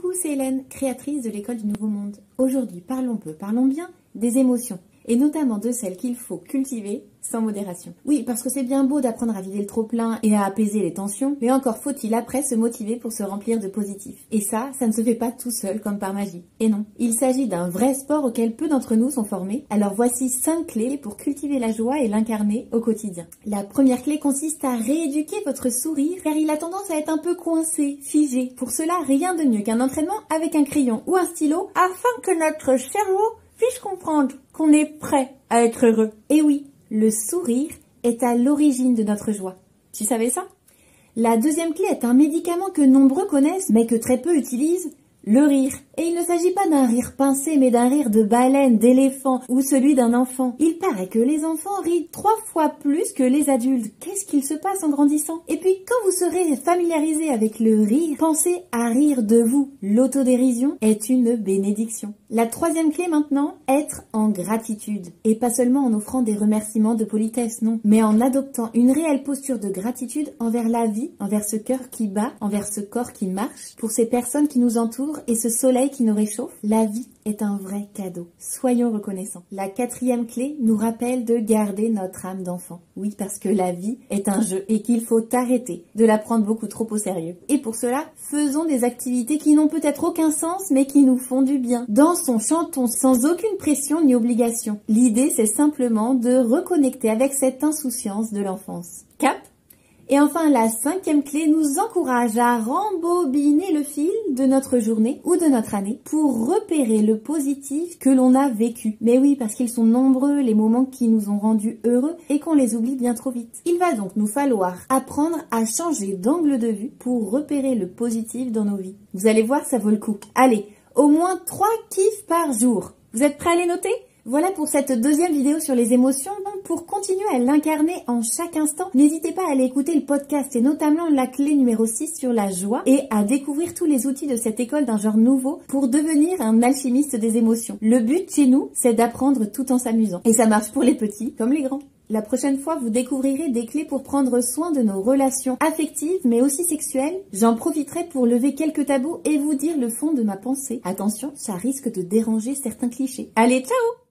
Coucou, c'est Hélène, créatrice de l'école du Nouveau Monde. Aujourd'hui, parlons peu, parlons bien des émotions, et notamment de celles qu'il faut cultiver sans modération. Oui, parce que c'est bien beau d'apprendre à vider le trop-plein et à apaiser les tensions, mais encore faut-il après se motiver pour se remplir de positif. Et ça ne se fait pas tout seul comme par magie. Et non, il s'agit d'un vrai sport auquel peu d'entre nous sont formés. Alors voici 5 clés pour cultiver la joie et l'incarner au quotidien. La première clé consiste à rééduquer votre sourire, car il a tendance à être un peu coincé, figé. Pour cela, rien de mieux qu'un entraînement avec un crayon ou un stylo, afin que notre cerveau puisse comprendre qu'on est prêt à être heureux. Et oui, le sourire est à l'origine de notre joie. Tu savais ça? La deuxième clé est un médicament que nombreux connaissent, mais que très peu utilisent, le rire. Et il ne s'agit pas d'un rire pincé, mais d'un rire de baleine, d'éléphant ou celui d'un enfant. Il paraît que les enfants rient 3 fois plus que les adultes. Qu'est-ce qu'il se passe en grandissant? Et puis, quand vous serez familiarisé avec le rire, pensez à rire de vous. L'autodérision est une bénédiction. La troisième clé maintenant, être en gratitude. Et pas seulement en offrant des remerciements de politesse, non, mais en adoptant une réelle posture de gratitude envers la vie, envers ce cœur qui bat, envers ce corps qui marche, pour ces personnes qui nous entourent et ce soleil qui nous réchauffe. La vie est un vrai cadeau. Soyons reconnaissants. La quatrième clé nous rappelle de garder notre âme d'enfant. Oui, parce que la vie est un jeu et qu'il faut arrêter de la prendre beaucoup trop au sérieux. Et pour cela, faisons des activités qui n'ont peut-être aucun sens, mais qui nous font du bien. Dansons, chantons, sans aucune pression ni obligation. L'idée, c'est simplement de reconnecter avec cette insouciance de l'enfance. Cap? Et enfin, la cinquième clé nous encourage à rembobiner le fil de notre journée ou de notre année pour repérer le positif que l'on a vécu. Mais oui, parce qu'ils sont nombreux les moments qui nous ont rendus heureux et qu'on les oublie bien trop vite. Il va donc nous falloir apprendre à changer d'angle de vue pour repérer le positif dans nos vies. Vous allez voir, ça vaut le coup. Allez, au moins 3 kiffs par jour. Vous êtes prêts à les noter ? Voilà pour cette deuxième vidéo sur les émotions. Pour continuer à l'incarner en chaque instant, n'hésitez pas à aller écouter le podcast et notamment la clé numéro 6 sur la joie et à découvrir tous les outils de cette école d'un genre nouveau pour devenir un alchimiste des émotions. Le but chez nous, c'est d'apprendre tout en s'amusant. Et ça marche pour les petits comme les grands. La prochaine fois, vous découvrirez des clés pour prendre soin de nos relations affectives, mais aussi sexuelles. J'en profiterai pour lever quelques tabous et vous dire le fond de ma pensée. Attention, ça risque de déranger certains clichés. Allez, ciao!